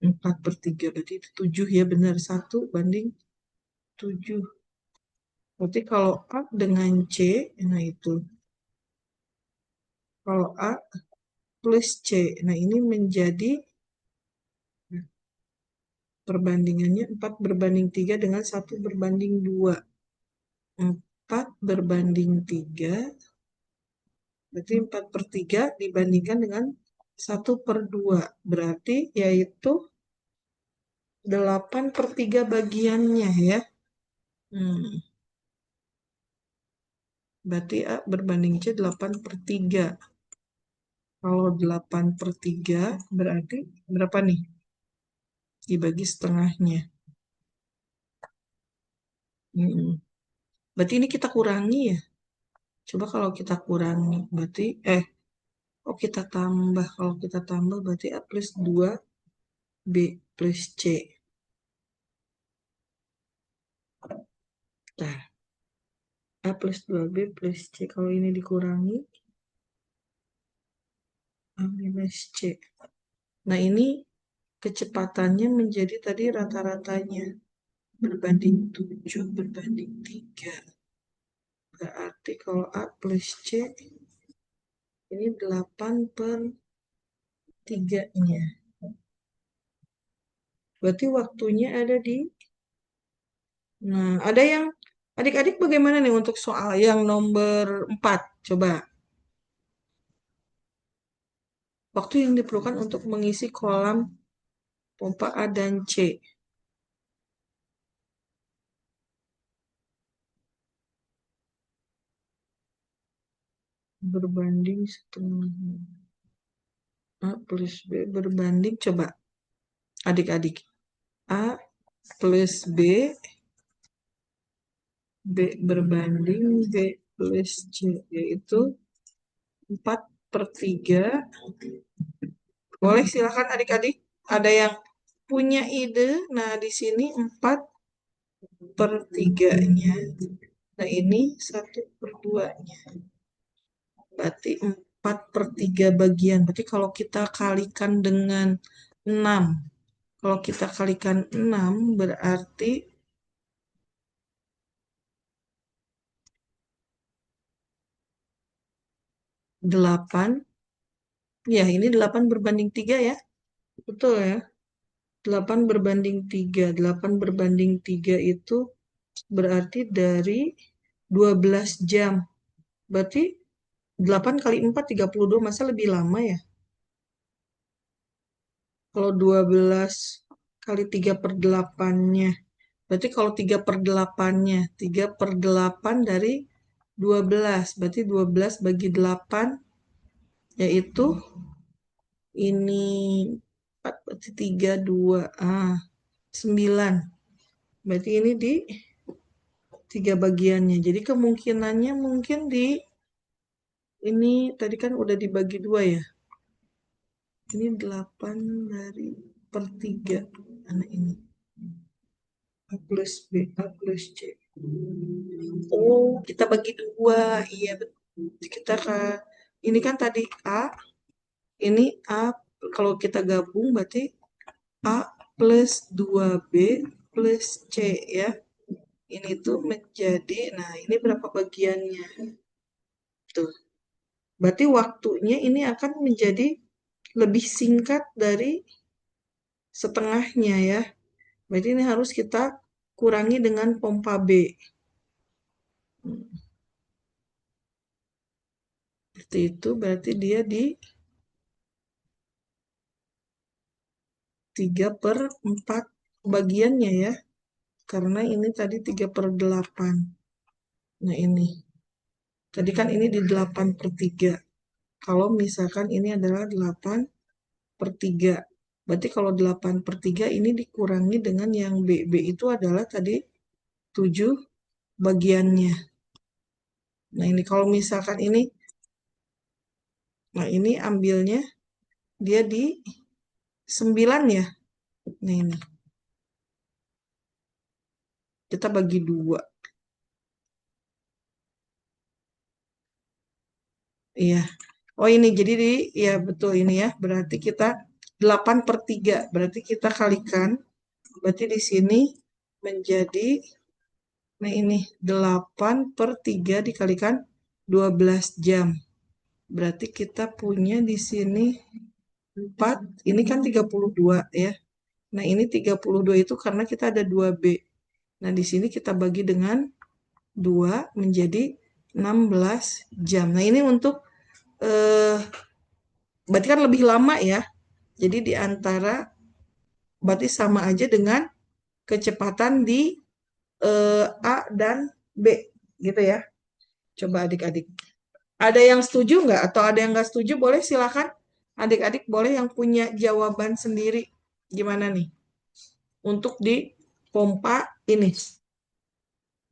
4/3 berarti itu 7 ya, benar. 1/7. Berarti kalau A dengan C, nah itu. Kalau A plus C, nah ini menjadi perbandingannya 4 berbanding 3 dengan 1/2. 4/3, berarti 4/3 dibandingkan dengan 1/2. Berarti yaitu 8/3 bagiannya ya. Berarti A berbanding C 8/3. Kalau 8/3 berarti berapa nih? Dibagi setengahnya. Berarti ini kita kurangi ya. Coba kalau kita kurangi, berarti, kita tambah. Kalau kita tambah berarti A plus 2, B plus C. Nah, A plus 2B plus C. Kalau ini dikurangi, A minus C. Nah, ini kecepatannya menjadi tadi rata-ratanya. Berbanding 7 berbanding 3. Berarti kalau A plus C, ini 8/3-nya. Berarti waktunya ada di, nah ada yang, adik-adik bagaimana nih untuk soal yang nomor 4? Coba. Waktu yang diperlukan untuk mengisi kolam pompa A dan C. Berbanding setengah. A plus B berbanding, coba adik-adik. A plus B, B berbanding B plus C, yaitu 4/3. Boleh silakan adik-adik. Ada yang punya ide? Nah, di sini 4/3-nya. Nah, ini 1/2-nya. Berarti 4/3 bagian. Berarti kalau kita kalikan dengan 6. Kalau kita kalikan 6 berarti 8. Ya, ini 8/3 ya. Betul ya. 8/3. 8/3 itu berarti dari 12 jam. Berarti 8 kali 4, 32. Masa lebih lama ya? Kalau 12 kali 3/8-nya. Berarti kalau 3/8-nya. 3/8 dari 12. Berarti 12 bagi 8, yaitu ini 4, berarti 3, 2. 9. Berarti ini di 3 bagiannya. Jadi kemungkinannya mungkin di ini tadi kan udah dibagi 2 ya. Ini 8 dari per 3. Anak ini. A plus B, A plus C. Oh, kita bagi 2. Iya, betul. Kita ini kan tadi A, ini A, kalau kita gabung berarti A plus 2B plus C ya. Ini tuh menjadi, nah ini berapa bagiannya? Tuh. Berarti waktunya ini akan menjadi lebih singkat dari setengahnya ya. Berarti ini harus kita kurangi dengan pompa B. Seperti itu berarti dia di 3/4 bagiannya ya. Karena ini tadi 3/8. Nah ini. Tadi kan ini di 8/3. Kalau misalkan ini adalah 8/3. Berarti kalau 8/3 ini dikurangi dengan yang B. B itu adalah tadi 7 bagiannya. Nah ini kalau misalkan ini, nah ini ambilnya dia di 9 ya. Nah ini. Kita bagi 2. Iya. Oh ini jadi ya betul ini ya. Berarti kita 8/3. Berarti kita kalikan. Berarti di sini menjadi, nah ini 8/3 dikalikan 12 jam. Berarti kita punya di sini 4. Ini kan 32 ya. Nah ini 32 itu karena kita ada 2B. Nah di sini kita bagi dengan 2 menjadi 16 jam. Nah ini untuk eh, berarti kan lebih lama ya. Jadi di antara berarti sama aja dengan kecepatan di A dan B gitu ya. Coba adik-adik. Ada yang setuju nggak? Atau ada yang nggak setuju? Boleh silakan. Adik-adik boleh yang punya jawaban sendiri. Gimana nih? Untuk di pompa ini.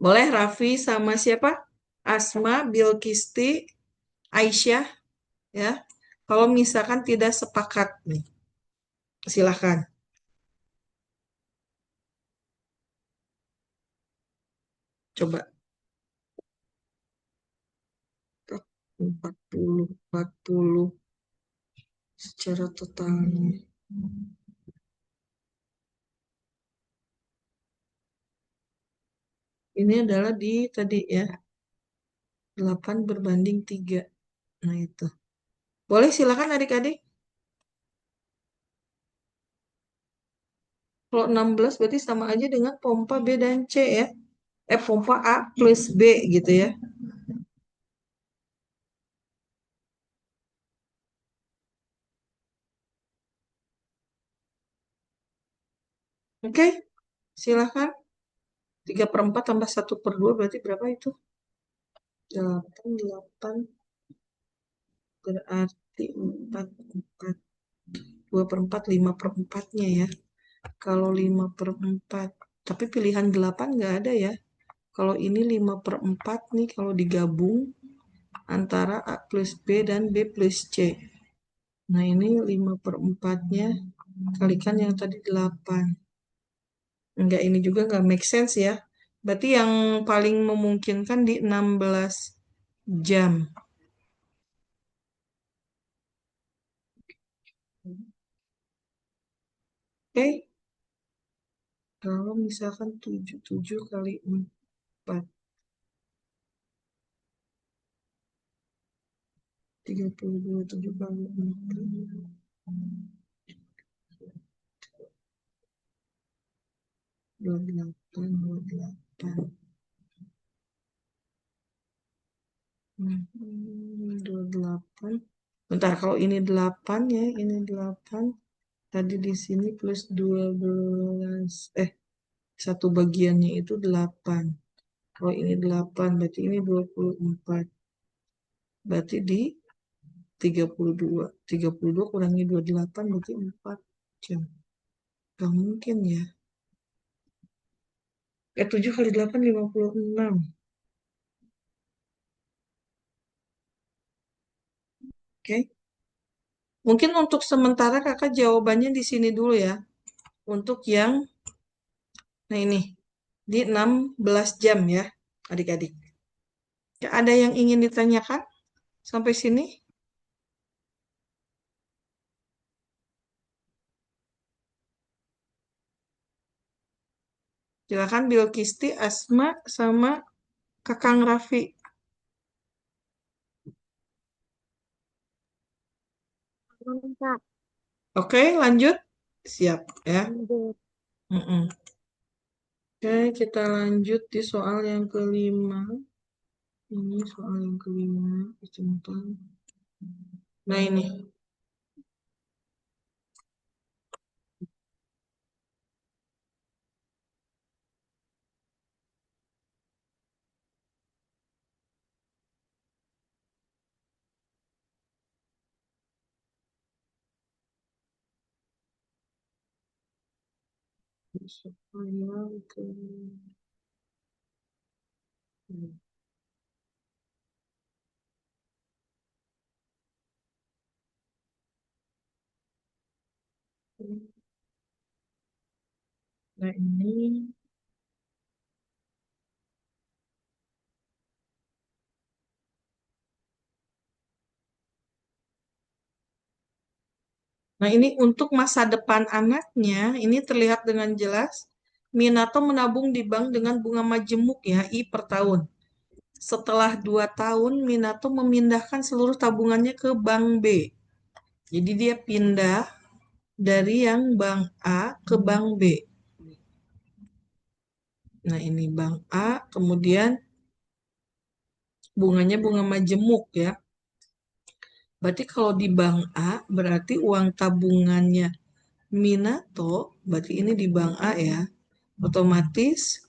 Boleh Raffi sama siapa? Asma, Bilkisti, Aisyah ya. Kalau misalkan tidak sepakat nih, silakan. Coba 40 secara totalnya. Ini adalah di tadi ya, 8/3. Nah itu. Boleh silakan adik-adik. Kalau 16 berarti sama aja dengan pompa B dan C ya. Pompa A plus B gitu ya. Oke, silakan. 3/4 tambah 1/2 berarti berapa itu? 8, 8 berarti 4, 4. 2/4, 5/4-nya ya. Kalau 5/4, tapi pilihan 8 nggak ada ya. Kalau ini 5/4 nih, kalau digabung antara A plus B dan B plus C. Nah ini 5/4-nya kalikan yang tadi 8. Enggak, ini juga nggak make sense ya. Berarti yang paling memungkinkan di 16 jam. Oke, kalau misalkan 77 kali 4, 32, 7 kali 4, 28, 28. 28. Bentar, kalau ini 8 ya, ini 8. Tadi di sini plus 12. Satu bagiannya itu 8. Kalau ini 8, berarti ini 24. Berarti di 32. 32 kurangi 28 berarti 4 jam. Gak mungkin ya. 7 kali 8, 56. Oke. Mungkin untuk sementara kakak jawabannya di sini dulu ya. Untuk yang, nah ini, di 16 jam ya, adik-adik. Ya, ada yang ingin ditanyakan sampai sini? Silakan Bilkisti, Asma, sama Kakang Raffi. Belum, Kak. Oke, lanjut. Siap ya. Lanjut. Mm-mm. Oke, kita lanjut di soal yang kelima. Ini soal yang kelima. Sebentar. Nah ini, soal yang kelima. Nah ini, nah ini untuk masa depan anaknya, ini terlihat dengan jelas. Minato menabung di bank dengan bunga majemuk ya, I per tahun. Setelah 2 tahun, Minato memindahkan seluruh tabungannya ke bank B. Jadi dia pindah dari yang bank A ke bank B. Nah ini bank A, kemudian bunganya bunga majemuk ya. Berarti kalau di bank A, berarti uang tabungannya Minato, berarti ini di bank A ya. Otomatis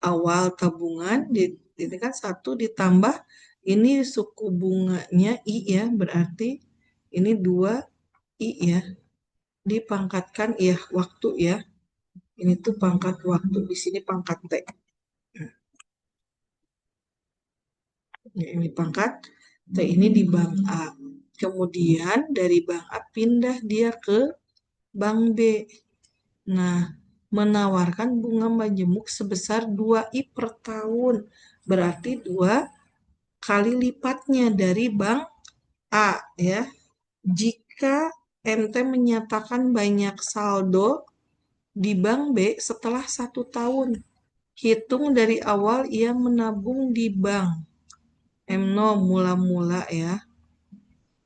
awal tabungan, ini kan 1 ditambah, ini suku bunganya I ya, berarti ini 2 I ya. Dipangkatkan ya waktu ya. Ini tuh pangkat waktu, di sini pangkat T. Ya, ini pangkat T ini di bank A. Kemudian dari bank A pindah dia ke bank B. Nah, menawarkan bunga majemuk sebesar 2I per tahun. Berarti 2 kali lipatnya dari bank A ya. Jika MT menyatakan banyak saldo di bank B setelah 1 tahun, hitung dari awal ia menabung di bank M0 mula-mula ya.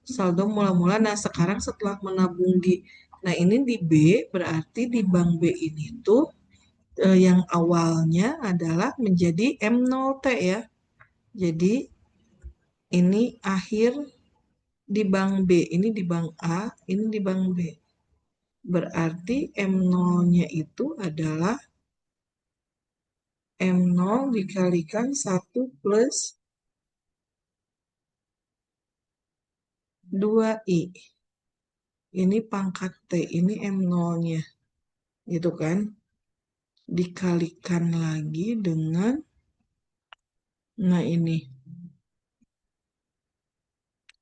Saldo mula-mula. Nah, sekarang setelah menabung di, nah ini di B, berarti di bank B ini tuh yang awalnya adalah menjadi M0T ya. Jadi ini akhir di bank B, ini di bank A, ini di bank B. Berarti M0-nya itu adalah M0 dikalikan 1 plus 2I. Ini pangkat T, ini M0-nya. Gitu kan? Dikalikan lagi dengan, nah ini,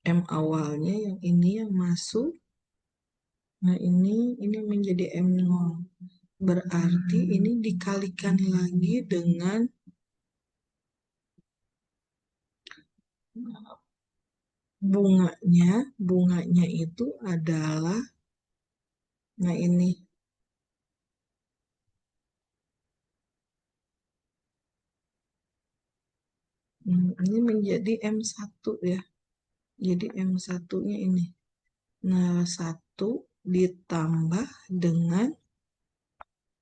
M awalnya yang ini yang masuk. Nah ini menjadi M0. Berarti ini dikalikan lagi dengan bunganya. Bunganya itu adalah, nah ini menjadi M1 ya. Jadi M1-nya ini. Nah, 1 ditambah dengan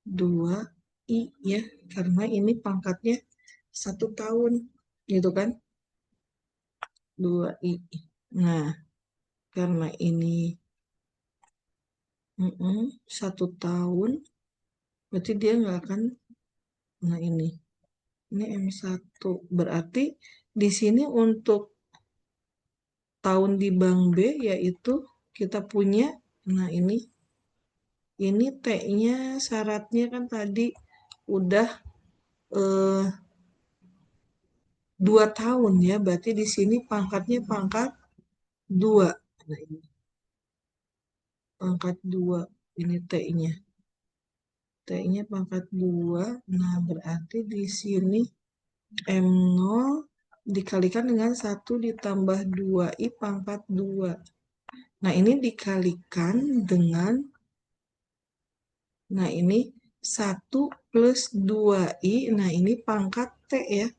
2I ya. Karena ini pangkatnya 1 tahun. Gitu kan? 2I. Nah, karena ini 1 tahun, berarti dia nggak akan, nah ini M1. Berarti di sini untuk tahun di bank B yaitu kita punya, nah ini T-nya syaratnya kan tadi udah eh, 2 tahun ya, berarti di sini pangkatnya pangkat 2. Nah, ini pangkat 2, ini T-nya. T-nya pangkat 2, nah berarti di sini M0 dikalikan dengan 1 ditambah 2I pangkat 2. Nah, ini dikalikan dengan, nah ini 1 plus 2I, nah ini pangkat T ya.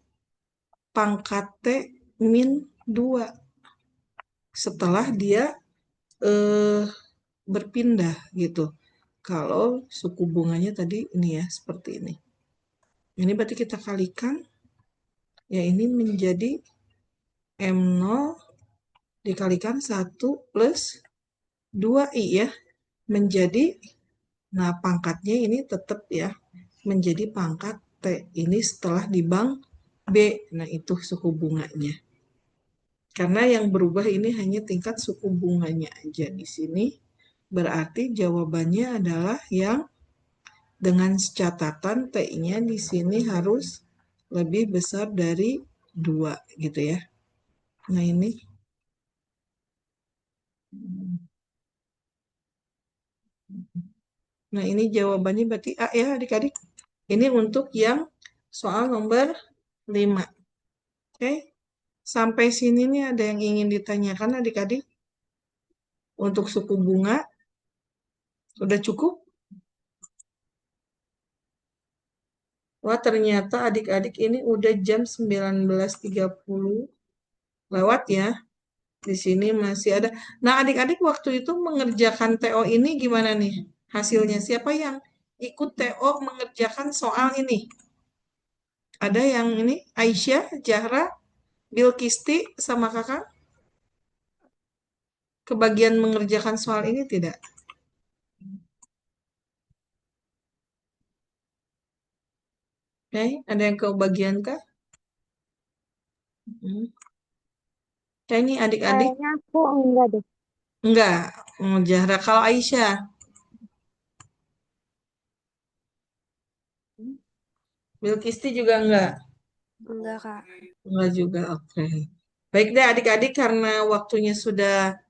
Pangkat T min 2. Setelah dia eh, berpindah gitu. Kalau suku bunganya tadi ini ya, seperti ini. Ini berarti kita kalikan, ya ini menjadi M0 dikalikan 1 plus 2I ya. Menjadi, nah pangkatnya ini tetap ya, menjadi pangkat T. Ini setelah di bank B. Nah itu suku bunganya. Karena yang berubah ini hanya tingkat suku bunganya aja di sini. Berarti jawabannya adalah yang dengan catatan T-nya di sini harus lebih besar dari 2 gitu ya. Nah ini. Nah ini jawabannya berarti A ya adik-adik. Ini untuk yang soal nomor 5. Oke. Sampai sini nih ada yang ingin ditanyakan adik-adik untuk suku bunga. Udah cukup? Wah, ternyata adik-adik ini udah jam 19.30 lewat ya. Di sini masih ada. Nah, adik-adik waktu itu mengerjakan TO ini gimana nih? Hasilnya siapa yang ikut TO mengerjakan soal ini? Ada yang ini Aisyah, Zahra, Bilkisti sama kakak kebagian mengerjakan soal ini tidak? Oke, ada yang kebagian kah? Hmm. Kayak ini adik-adik Kayaknya aku enggak deh. enggak. Oh, Zahra kalau Aisyah Bilkisti juga enggak. Enggak, Kak. Enggak juga, oke. Baik deh adik-adik karena waktunya sudah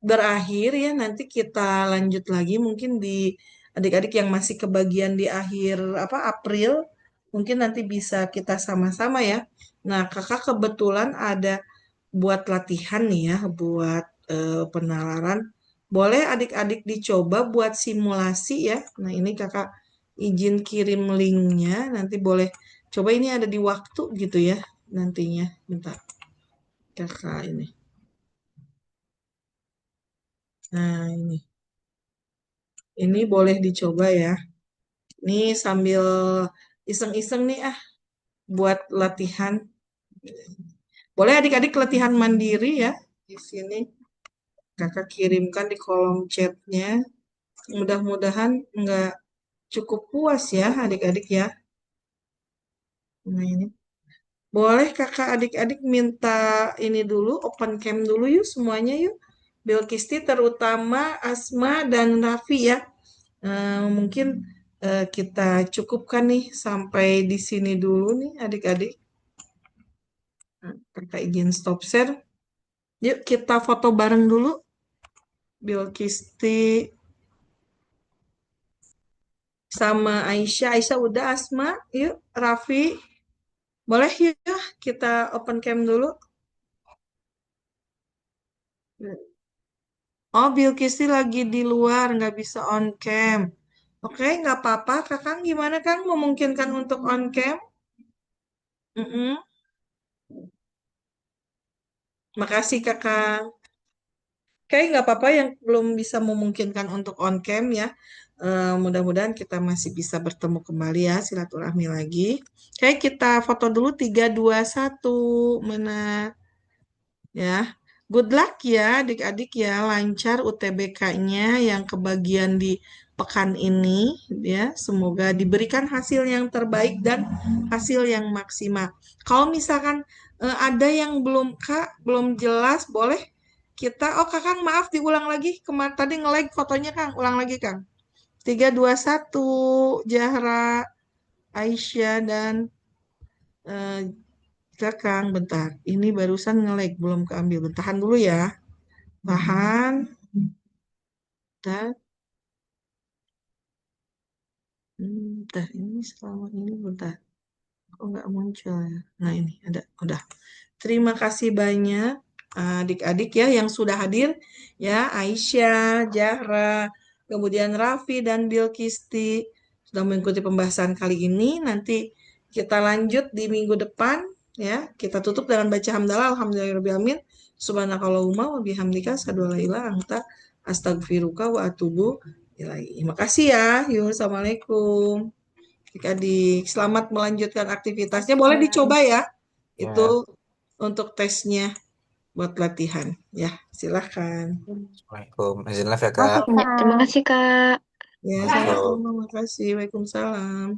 berakhir ya, nanti kita lanjut lagi mungkin di adik-adik yang masih kebagian di akhir apa April, mungkin nanti bisa kita sama-sama ya. Nah, kakak kebetulan ada buat latihan nih ya, buat penalaran. Boleh adik-adik dicoba buat simulasi ya. Nah, ini kakak izin kirim linknya, nanti boleh coba ini ada di waktu gitu ya nantinya. Bentar, kakak ini. Nah, ini boleh dicoba ya. Nih sambil iseng-iseng nih buat latihan. Boleh adik-adik latihan mandiri ya. Di sini kakak kirimkan di kolom chatnya. Mudah-mudahan nggak cukup puas ya adik-adik ya. Nah ini. Boleh kakak adik-adik minta ini dulu, open cam dulu yuk semuanya yuk. Bilkisti terutama Asma dan Raffi ya. Mungkin kita cukupkan nih sampai di sini dulu nih adik-adik. Nah, kakak izin stop share. Yuk kita foto bareng dulu. Bilkisti sama Aisyah. Aisyah udah, Asma, yuk, Raffi, boleh yuk kita open cam dulu. Oh, Bilkisti lagi di luar, nggak bisa on cam. Oke, nggak apa-apa. Kakang gimana, Kang? Memungkinkan untuk on cam? Mm-mm. Makasih, Kakang. Kayak nggak apa-apa yang belum bisa memungkinkan untuk on cam ya. Mudah-mudahan kita masih bisa bertemu kembali ya, silaturahmi lagi. Kayak kita foto dulu 3, 2, 1. Mana ya? Good luck ya adik-adik ya, lancar UTBK-nya yang kebagian di pekan ini ya. Semoga diberikan hasil yang terbaik dan hasil yang maksimal. Kalau misalkan ada yang belum Kak, belum jelas, boleh kita, oh Kakang maaf diulang lagi. Kemarin tadi nge-lag fotonya Kang, ulang lagi Kang. 3, 2, 1, Zahra, Aisyah dan eh, Kakang, bentar. Ini barusan nge-lag, belum keambil. Tahan dulu ya. Tahan. Dan, bentar. Ini selama ini bentar. Kok nggak muncul ya? Nah ini ada. Udah. Terima kasih banyak adik-adik ya yang sudah hadir. Ya, Aisyah, Zahra, kemudian Raffi dan Bilkisti sudah mengikuti pembahasan kali ini. Nanti kita lanjut di minggu depan ya. Kita tutup dengan baca hamdalah alhamdulillahirabbil alamin. Subhanakallahumma wa bihamdika asyhadu an la ilaha illa anta astaghfiruka wa atubu ilaik. Makasih ya. Yuk, assalamualaikum. Adik-adik, selamat melanjutkan aktivitasnya. Boleh dicoba ya. Ya, Itu untuk tesnya buat latihan. Ya, silahkan. Assalamualaikum. Izin live ya, Oke, Kak. Kak. Terima kasih, Kak. Ya, Assalamualaikum. sama-sama. Makasih. Waalaikumsalam.